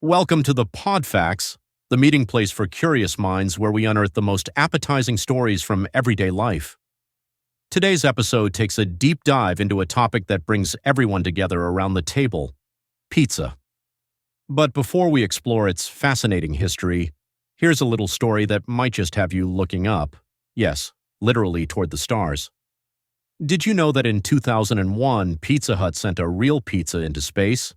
Welcome to the Podfacts, the meeting place for curious minds where we unearth the most appetizing stories from everyday life. Today's episode takes a deep dive into a topic that brings everyone together around the table: pizza. But before we explore its fascinating history, here's a little story that might just have you looking up. Yes, literally toward the stars. Did you know that in 2001, Pizza Hut sent a real pizza into space?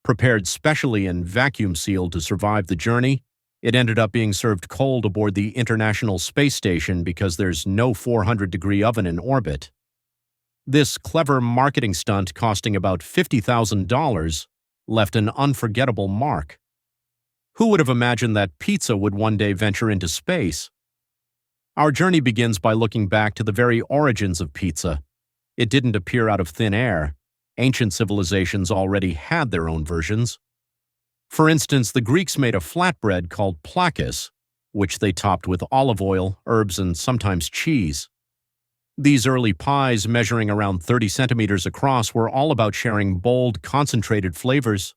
Prepared specially and vacuum-sealed to survive the journey, it ended up being served cold aboard the International Space Station because there's no 400-degree oven in orbit. This clever marketing stunt, costing about $50,000, left an unforgettable mark. Who would have imagined that pizza would one day venture into space? Our journey begins by looking back to the very origins of pizza. It didn't appear out of thin air. Ancient civilizations already had their own versions. For instance, the Greeks made a flatbread called plakis, which they topped with olive oil, herbs, and sometimes cheese. These early pies, measuring around 30 centimeters across, were all about sharing bold, concentrated flavors.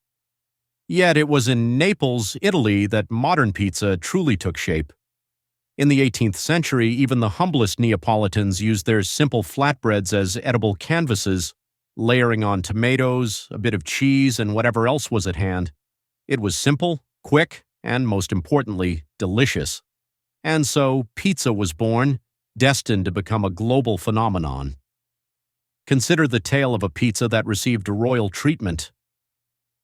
Yet it was in Naples, Italy, that modern pizza truly took shape. In the 18th century, even the humblest Neapolitans used their simple flatbreads as edible canvases, layering on tomatoes, a bit of cheese, and whatever else was at hand. It was simple, quick, and most importantly, delicious. And so, pizza was born, destined to become a global phenomenon. Consider the tale of a pizza that received royal treatment.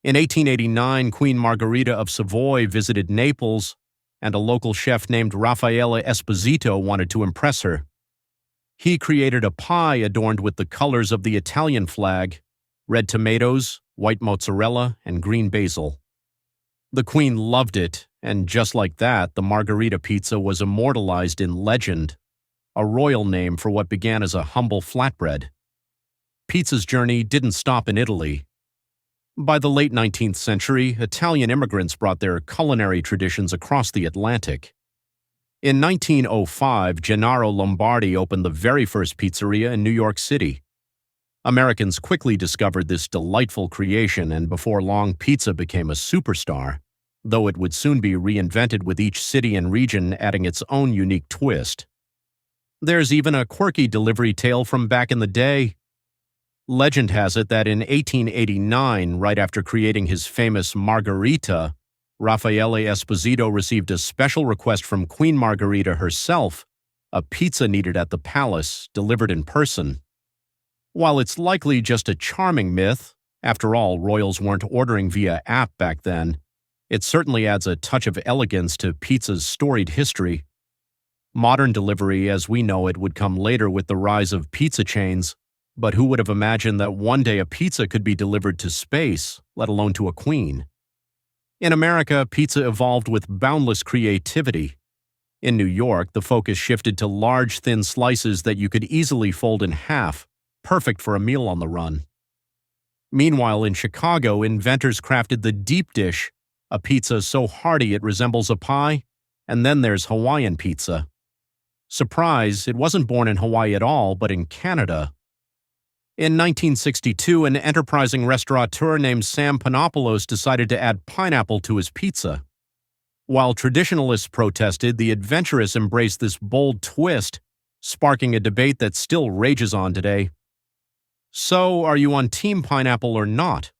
In 1889, Queen Margherita of Savoy visited Naples, and a local chef named Raffaele Esposito wanted to impress her. He created a pie adorned with the colors of the Italian flag: red tomatoes, white mozzarella, and green basil. The Queen loved it, and just like that, the Margherita pizza was immortalized in legend, a royal name for what began as a humble flatbread. Pizza's journey didn't stop in Italy. By the late 19th century, Italian immigrants brought their culinary traditions across the Atlantic. In 1905, Gennaro Lombardi opened the very first pizzeria in New York City. Americans quickly discovered this delightful creation, and before long, pizza became a superstar, though it would soon be reinvented with each city and region adding its own unique twist. There's even a quirky delivery tale from back in the day. Legend has it that in 1889, right after creating his famous Margherita, Raffaele Esposito received a special request from Queen Margherita herself: a pizza needed at the palace, delivered in person. While it's likely just a charming myth, after all, royals weren't ordering via app back then, it certainly adds a touch of elegance to pizza's storied history. Modern delivery, as we know it, would come later with the rise of pizza chains, but who would have imagined that one day a pizza could be delivered to space, let alone to a queen? In America, pizza evolved with boundless creativity. In New York, the focus shifted to large, thin slices that you could easily fold in half, perfect for a meal on the run. Meanwhile, in Chicago, inventors crafted the deep dish, a pizza so hearty it resembles a pie. And then there's Hawaiian pizza. Surprise, it wasn't born in Hawaii at all, but in Canada. In 1962, an enterprising restaurateur named Sam Panopoulos decided to add pineapple to his pizza. While traditionalists protested, the adventurous embraced this bold twist, sparking a debate that still rages on today. So, are you on Team Pineapple or not?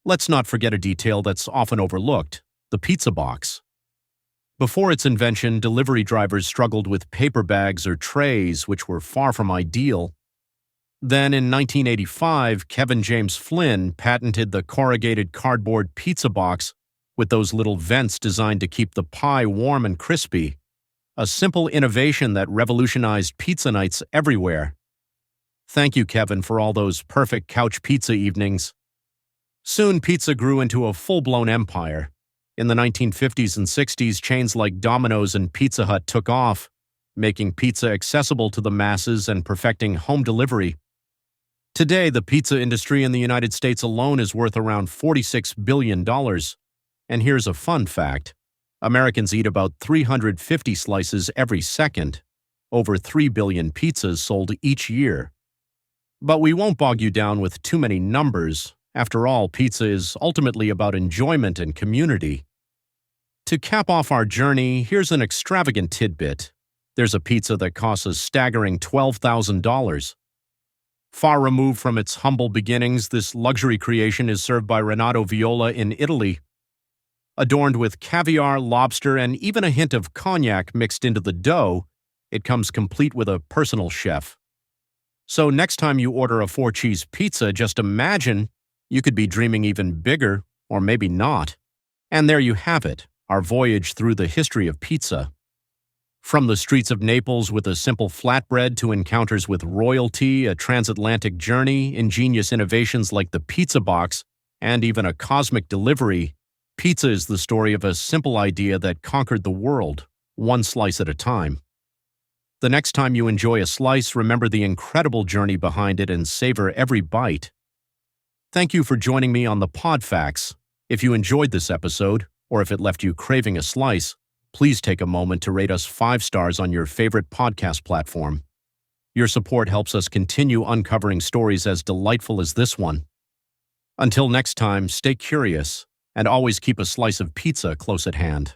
Let's not forget a detail that's often overlooked: the pizza box. Before its invention, delivery drivers struggled with paper bags or trays, which were far from ideal. Then, in 1985, Kevin James Flynn patented the corrugated cardboard pizza box with those little vents designed to keep the pie warm and crispy, a simple innovation that revolutionized pizza nights everywhere. Thank you, Kevin, for all those perfect couch pizza evenings. Soon, pizza grew into a full-blown empire. In the 1950s and 60s, chains like Domino's and Pizza Hut took off, making pizza accessible to the masses and perfecting home delivery. Today, the pizza industry in the United States alone is worth around $46 billion. And here's a fun fact: Americans eat about 350 slices every second, over 3 billion pizzas sold each year. But we won't bog you down with too many numbers. After all, pizza is ultimately about enjoyment and community. To cap off our journey, here's an extravagant tidbit. There's a pizza that costs a staggering $12,000. Far removed from its humble beginnings, this luxury creation is served by Renato Viola in Italy. Adorned with caviar, lobster, and even a hint of cognac mixed into the dough, it comes complete with a personal chef. So next time you order a 4-cheese pizza, just imagine you could be dreaming even bigger, or maybe not. And there you have it, our voyage through the history of pizza. From the streets of Naples with a simple flatbread to encounters with royalty, a transatlantic journey, ingenious innovations like the pizza box, and even a cosmic delivery, pizza is the story of a simple idea that conquered the world, one slice at a time. The next time you enjoy a slice, remember the incredible journey behind it and savor every bite. Thank you for joining me on the Pod Facts. If you enjoyed this episode, or if it left you craving a slice, please take a moment to rate us 5 stars on your favorite podcast platform. Your support helps us continue uncovering stories as delightful as this one. Until next time, stay curious, and always keep a slice of pizza close at hand.